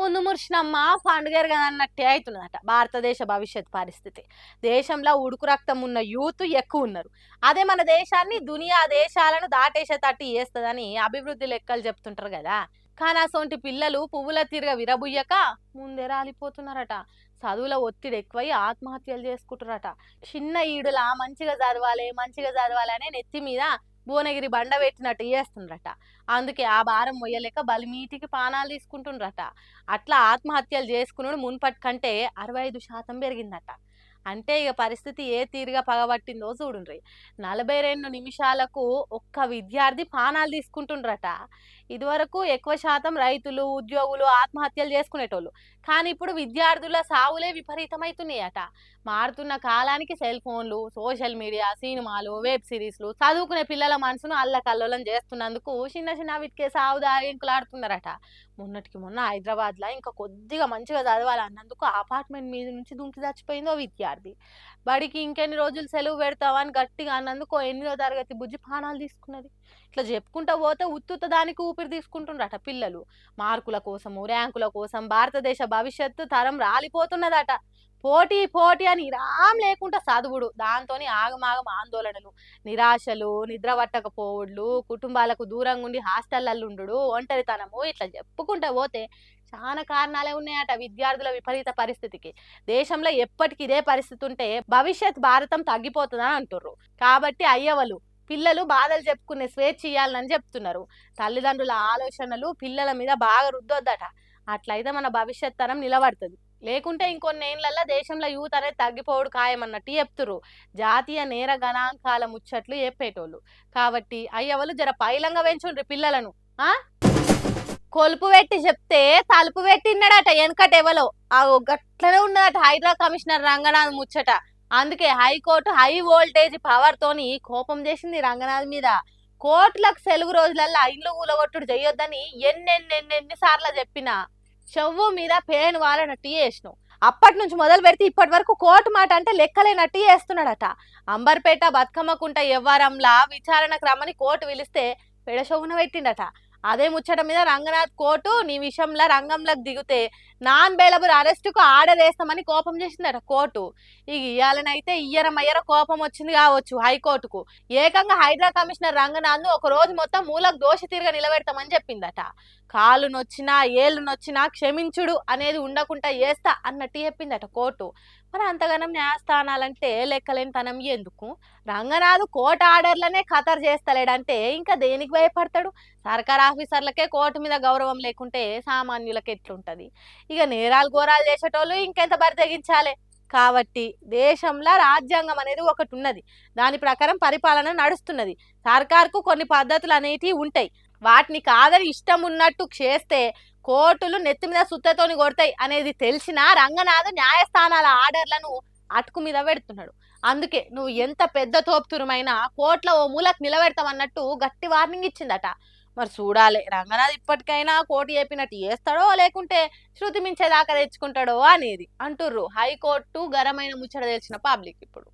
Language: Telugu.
ముందు మురిసినమ్మ పండుగరు కదా అన్నట్టే అవుతున్నదట భారతదేశ భవిష్యత్ పరిస్థితి. దేశంలో ఉడుకు రక్తం ఉన్న యూత్ ఎక్కువ ఉన్నారు. అదే మన దేశాన్ని దునియా దేశాలను దాటేసేటట్టు చేస్తుందని అభివృద్ధి లెక్కలు చెప్తుంటారు కదా. కానీ అసొంటి పిల్లలు పువ్వుల తీరుగా విరబుయ్యక ముందే రాలిపోతున్నారట. చదువుల ఒత్తిడి ఎక్కువై ఆత్మహత్యలు చేసుకుంటారట. చిన్న ఈడులా మంచిగా చదవాలి అనే నెత్తి మీద భువనగిరి బండ పెట్టినట్టు చేస్తుండ్రట. అందుకే ఆ భారం మొయ్యలేక బలిమీటికి పానాలు తీసుకుంటుండ్రట. అట్లా ఆత్మహత్యలు చేసుకునుడు మున్పటి కంటే 65% పెరిగిందట. అంటే ఇక పరిస్థితి ఏ తీరుగా పగబట్టిందో చూడుండ్రి. 42 నిమిషాలకు ఒక్క విద్యార్థి పానాలు తీసుకుంటుండ్రట. ఇదివరకు ఎక్కువ శాతం రైతులు ఉద్యోగులు ఆత్మహత్యలు చేసుకునేటోళ్ళు. కానీ ఇప్పుడు విద్యార్థుల సావులే విపరీతమైతున్నాయట. మారుతున్న కాలానికి సెల్ ఫోన్లు, సోషల్ మీడియా, సినిమాలు, వెబ్ సిరీస్లు చదువుకునే పిల్లల మనసును అల్లకల్లోలం చేస్తున్నందుకు చిన్న వీటికే సావు దారింకులాడుతున్నారట. మొన్నటికి మొన్న హైదరాబాద్లో ఇంకా కొద్దిగా మంచిగా చదవాలన్నందుకు అపార్ట్మెంట్ మీద నుంచి దుంకి చచ్చిపోయిందో విద్యార్థి. బడికి ఇంకెన్ని రోజులు సెలవు పెడతావని గట్టిగా అన్నందుకు 8వ తరగతి బుజ్జి ప్రాణాలు తీసుకున్నది. ఇట్లా చెప్పుకుంటా పోతే ఉత్తుత దానికి ఊపిరి తీసుకుంటుండ్రట పిల్లలు. మార్కుల కోసము, ర్యాంకుల కోసం భారతదేశ భవిష్యత్తు తరం రాలిపోతున్నదట. పోటీ అని ఇరాం లేకుండా చదువుడు, దాంతోని ఆగమాగం ఆందోళనలు, నిరాశలు, నిద్ర పట్టకపోవుడు, కుటుంబాలకు దూరంగా ఉండి హాస్టళ్లలో ఉండు, ఒంటరితనము, ఇట్లా చెప్పుకుంటా పోతే చాలా కారణాలే ఉన్నాయట విద్యార్థుల విపరీత పరిస్థితికి. దేశంలో ఎప్పటికి ఇదే పరిస్థితి ఉంటే భవిష్యత్ భారతం తగ్గిపోతుందని అంటుర్రు. కాబట్టి అయ్యవలు పిల్లలు బాధలు చెప్పుకునే స్వేచ్ఛ ఇయ్యాలని చెప్తున్నారు. తల్లిదండ్రుల ఆలోచనలు పిల్లల మీద బాగా రుద్దొద్దట. అట్లయితే మన భవిష్యత్ తరం నిలబడుతుంది. లేకుంటే ఇంకొన్ని ఏళ్లలో దేశంలో యూత్ అనేది తగ్గిపోవడు ఖాయమన్నట్టు చెప్తుర్రు జాతీయ నేర గణాంకాల ముచ్చట్లు చెప్పేటోళ్ళు. కాబట్టి అయ్యవలు జర పైలంగా పెంచుండ్రి పిల్లలను. కొలుపు పెట్టి చెప్తే తలుపు పెట్టిన్నాడట వెనకటెవలో. ఆ గట్లనే ఉన్నదట హైదరాబాద్ కమిషనర్ రంగనాథ్ ముచ్చట. అందుకే హైకోర్టు హై వోల్టేజ్ పవర్ తోని కోపం చేసింది రంగనాథ్ మీద. కోర్టులకు సెలవు రోజులల్లో ఇల్లు కూలగొట్టుడు చెయ్యొద్దని ఎన్నెన్ని సార్లు చెప్పినా చెవు మీద పేను వాలనట్టు చేసినావు. అప్పటి నుంచి మొదలు పెడితే ఇప్పటి వరకు కోర్టు మాట అంటే లెక్కలేనట్టు చేస్తున్నాడట. అంబర్పేట బతుకమ్మకుంట వ్యవహారంలా విచారణకు రమ్మని కోర్టు పిలిస్తే పెడశోగున పెట్టిండట. అదే ముచ్చట మీద రంగనాథ్ కోర్టు నీ విషయంలో రంగంలోకి దిగితే నాన్ బెయిలబుల్ అరెస్టుకు ఆర్డర్ వేస్తామని కోపం చేసిందట కోర్టు. ఇక ఇయ్యాలనైతే ఇయ్యరమయ్యర కోపం వచ్చింది కావచ్చు హైకోర్టుకు. ఏకంగా హైదరాబాద్ కమిషనర్ రంగనాథ్ ను ఒక రోజు మొత్తం మూలకు దోషి తిరిగి నిలబెడతామని చెప్పిందట. కాలు నొచ్చినా ఏళ్ళు నొచ్చినా క్షమించుడు అనేది ఉండకుండా చేస్తా అన్నట్టు చెప్పిందట కోర్టు. మరి అంతగానం న్యాయస్థానాలంటే లెక్కలేని తనం ఎందుకు? రంగనాథ్ కోర్టు ఆర్డర్లనే ఖతర్ చేస్తలేడంటే ఇంకా దేనికి భయపడతాడు? సర్కార్ ఆఫీసర్లకే కోర్టు మీద గౌరవం లేకుంటే సామాన్యులకు ఎట్లుంటది? ఇక నేరాలు ఘోరాలు చేసేటోళ్ళు ఇంకెంత బరితెగించాలి. కాబట్టి దేశంలో రాజ్యాంగం అనేది ఒకటి ఉన్నది. దాని ప్రకారం పరిపాలన నడుస్తున్నది. సర్కార్కు కొన్ని పద్ధతులు అనేటివి ఉంటాయి. వాటిని కాదని ఇష్టం ఉన్నట్టు చేస్తే కోర్టులు నెత్తి మీద సుత్తతోని కొడతాయి అనేది తెలిసినా రంగనాథ్ న్యాయస్థానాల ఆర్డర్లను అటుకు మీద పెడుతున్నాడు. అందుకే నువ్వు ఎంత పెద్ద తోపుతురమైనా కోర్టులో ఓ మూలకు నిలబెడతామన్నట్టు గట్టి వార్నింగ్ ఇచ్చిందట. మరి చూడాలి రంగనాథ్ ఇప్పటికైనా కోర్టు చెప్పినట్టు చేస్తాడో లేకుంటే శృతి మించేదాకా తెచ్చుకుంటాడో అనేది అంటుర్రు హైకోర్టు గరమైన ముచ్చట తెలిసిన పబ్లిక్ ఇప్పుడు.